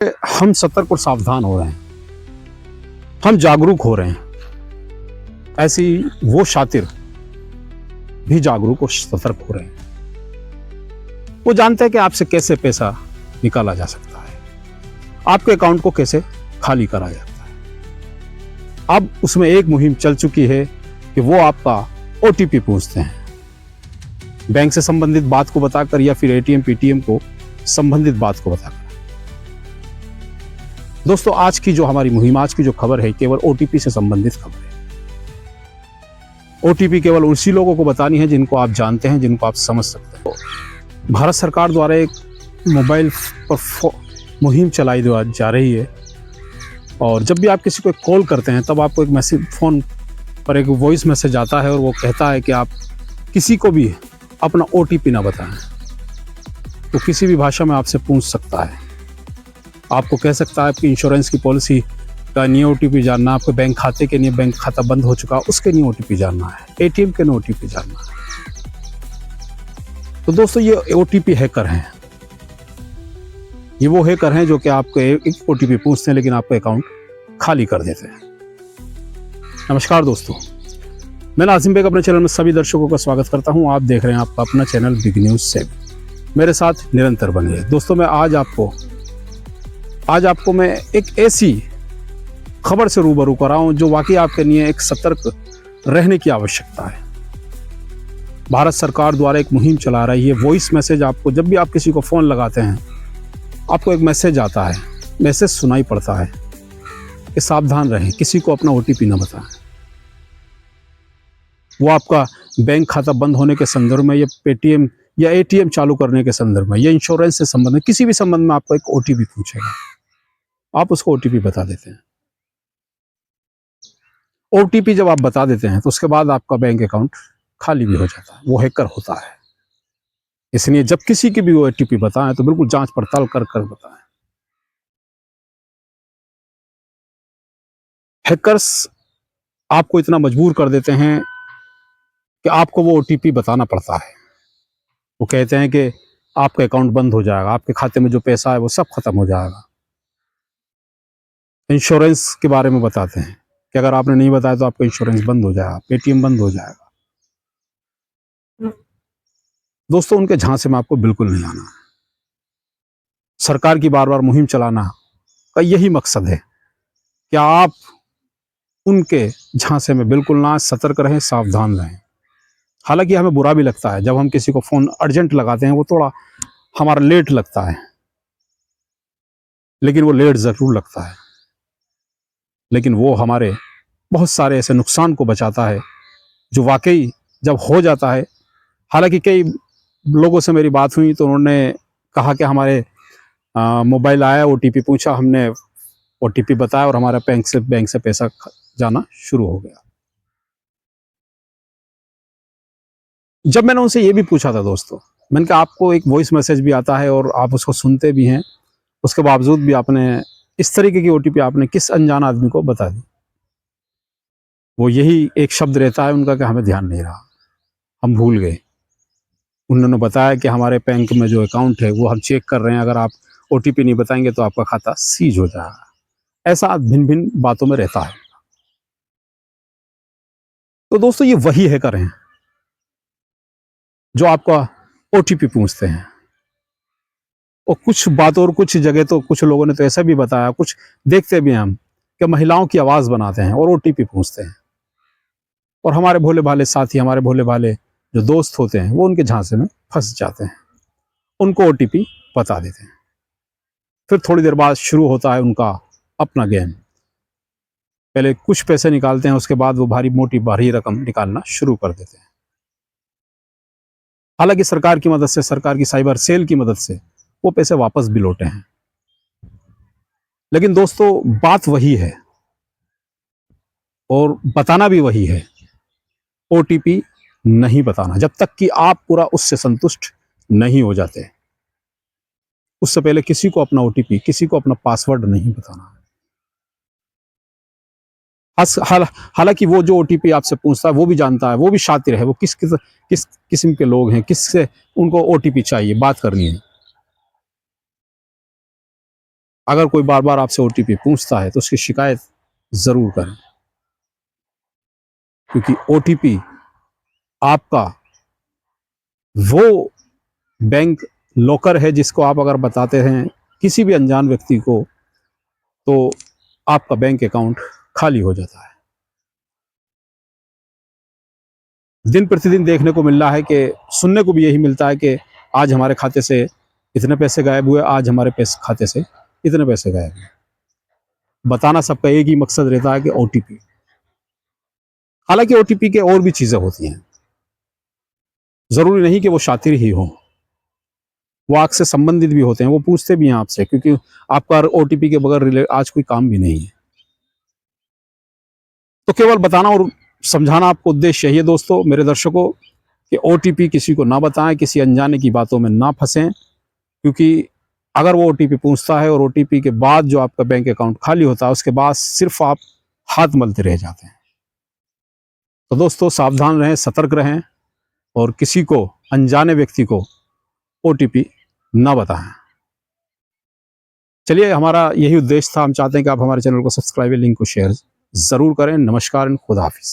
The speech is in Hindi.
हम सतर्क और सावधान हो रहे हैं, हम जागरूक हो रहे हैं। ऐसी वो शातिर भी जागरूक और सतर्क हो रहे हैं। वो जानते हैं कि आपसे कैसे पैसा निकाला जा सकता है, आपके अकाउंट को कैसे खाली करा जाता है। अब उसमें एक मुहिम चल चुकी है कि वो आपका ओटीपी पूछते हैं, बैंक से संबंधित बात को बताकर या फिर एटीएम पीटीएम को संबंधित बात को बताकर। दोस्तों, आज की जो हमारी मुहिम, आज की जो खबर है, केवल ओटीपी से संबंधित खबर है। ओटीपी केवल उसी लोगों को बतानी है जिनको आप जानते हैं, जिनको आप समझ सकते हैं। तो भारत सरकार द्वारा एक मोबाइल पर मुहिम चलाई जा रही है, और जब भी आप किसी को कॉल करते हैं तब आपको एक मैसेज, फ़ोन पर एक वॉइस मैसेज आता है और वो कहता है कि आप किसी को भी अपना ओटीपी ना बताएं। तो किसी भी भाषा में आपसे पूछ सकता है, आपको कह सकता है आपकी इंश्योरेंस की पॉलिसी का नहीं ओटीपी जानना, आपके बैंक खाते के नहीं, बैंक खाता बंद हो चुका उसके नहीं ओटीपी जानना है, एटीएम के नहीं ओटीपी जानना है। तो दोस्तों, ये ओटीपी हैकर हैं। ये वो हैकर हैं जो कि आपको एक ओटीपी पूछते हैं लेकिन आपका अकाउंट खाली कर देते हैं। नमस्कार दोस्तों, मैं नाजिम बेग अपने चैनल में सभी दर्शकों का स्वागत करता हूं। आप देख रहे हैं आपका अपना चैनल बिग न्यूज से। मेरे साथ निरंतर बनिए। दोस्तों, मैं आज आपको मैं एक ऐसी खबर से रूबरू कर रहा हूं जो वाकई आपके लिए एक सतर्क रहने की आवश्यकता है। भारत सरकार द्वारा एक मुहिम चला रही है। वॉइस मैसेज, आपको जब भी आप किसी को फ़ोन लगाते हैं आपको एक मैसेज आता है, मैसेज सुनाई पड़ता है कि सावधान रहें, किसी को अपना ओटीपी ना बताएं। वो आपका बैंक खाता बंद होने के संदर्भ में, या पेटीएम या एटीएम चालू करने के संदर्भ में, या इंश्योरेंस से संबंधित किसी भी संबंध में आपको एक ओटीपी पूछेगा। आप उसको ओटीपी बता देते हैं। ओटीपी जब आप बता देते हैं तो उसके बाद आपका बैंक अकाउंट खाली भी हो जाता है। वो हैकर होता है। इसलिए जब किसी की भी वो ओटीपी बताएं तो बिल्कुल जांच पड़ताल कर बताएं। हैकर्स आपको इतना मजबूर कर देते हैं कि आपको वो ओटीपी बताना पड़ता है। वो कहते हैं कि आपका अकाउंट बंद हो जाएगा, आपके खाते में जो पैसा है वो सब खत्म हो जाएगा। इंश्योरेंस के बारे में बताते हैं कि अगर आपने नहीं बताया तो आपका इंश्योरेंस बंद हो जाएगा, पेटीएम बंद हो जाएगा। दोस्तों, उनके झांसे में आपको बिल्कुल नहीं आना। सरकार की बार बार मुहिम चलाना का यही मकसद है कि आप उनके झांसे में बिल्कुल ना, सतर्क रहें, सावधान रहें। हालांकि हमें बुरा भी लगता है जब हम किसी को फ़ोन अर्जेंट लगाते हैं, वो थोड़ा हमारा लेट लगता है, लेकिन वो लेट ज़रूर लगता है, लेकिन वो हमारे बहुत सारे ऐसे नुकसान को बचाता है जो वाकई जब हो जाता है। हालांकि कई लोगों से मेरी बात हुई तो उन्होंने कहा कि हमारे मोबाइल आया, ओटीपी पूछा, हमने ओटीपी बताया और हमारा बैंक से पैसा जाना शुरू हो गया। जब मैंने उनसे ये भी पूछा था दोस्तों, मैंने कहा आपको एक वॉइस मैसेज भी आता है और आप उसको सुनते भी हैं, उसके बावजूद भी आपने इस तरीके की ओटीपी आपने किस अनजान आदमी को बता दी। वो यही एक शब्द रहता है उनका कि हमें ध्यान नहीं रहा, हम भूल गए। उन्होंने बताया कि हमारे बैंक में जो अकाउंट है वो हम चेक कर रहे हैं, अगर आप ओटीपी नहीं बताएंगे तो आपका खाता सीज हो जाएगा। ऐसा भिन्न भिन्न बातों में रहता है। तो दोस्तों, ये वही हैकर हैं जो आपका ओटीपी पूछते हैं। और कुछ बातों और कुछ जगह तो कुछ लोगों ने तो ऐसा भी बताया, कुछ देखते भी हैं हम, कि महिलाओं की आवाज बनाते हैं और ओटीपी पूछते हैं, और हमारे भोले भाले साथी, हमारे भोले भाले जो दोस्त होते हैं वो उनके झांसे में फंस जाते हैं, उनको ओटीपी बता देते हैं। फिर थोड़ी देर बाद शुरू होता है उनका अपना गेम। पहले कुछ पैसे निकालते हैं, उसके बाद वो भारी रकम निकालना शुरू कर देते हैं। हालांकि सरकार की मदद से, सरकार की साइबर सेल की मदद से वो पैसे वापस भी लौटे हैं। लेकिन दोस्तों, बात वही है और बताना भी वही है, ओटीपी नहीं बताना जब तक कि आप पूरा उससे संतुष्ट नहीं हो जाते। उससे पहले किसी को अपना ओटीपी, किसी को अपना पासवर्ड नहीं बताना। हालांकि वो जो ओटीपी आपसे पूछता है वो भी जानता है, वो भी शातिर है, वो किस किस्म के लोग हैं, किससे उनको ओटीपी चाहिए, बात करनी है। अगर कोई बार बार आपसे ओटीपी पूछता है तो उसकी शिकायत ज़रूर करें, क्योंकि ओटीपी आपका वो बैंक लॉकर है जिसको आप अगर बताते हैं किसी भी अनजान व्यक्ति को तो आपका बैंक अकाउंट खाली हो जाता है। दिन प्रतिदिन देखने को मिल रहा है कि सुनने को भी यही मिलता है कि आज हमारे खाते से इतने पैसे गायब हुए, आज हमारे खाते से इतने पैसे गायब हुए। बताना सबका एक ही मकसद रहता है कि ओटीपी। हालांकि ओटीपी के और भी चीज़ें होती हैं, ज़रूरी नहीं कि वो शातिर ही हों, वो आपसे संबंधित भी होते हैं, वो पूछते भी हैं आपसे, क्योंकि आपका ओटीपी के बगैर आज कोई काम भी नहीं है। तो केवल बताना और समझाना आपको उद्देश्य यही है दोस्तों, मेरे दर्शकों, कि ओटीपी किसी को ना बताएं, किसी अनजाने की बातों में ना फंसें, क्योंकि अगर वो ओटीपी पूछता है और ओटीपी के बाद जो आपका बैंक अकाउंट खाली होता है, उसके बाद सिर्फ आप हाथ मलते रह जाते हैं। तो दोस्तों सावधान रहें, सतर्क रहें और किसी को, अनजाने व्यक्ति को ओटीपी ना बताएं। चलिए, हमारा यही उद्देश्य था। हम चाहते हैं कि आप हमारे चैनल को सब्सक्राइब, लिंक को शेयर ज़रूर करें। नमस्कार, खुदा हाफिज़।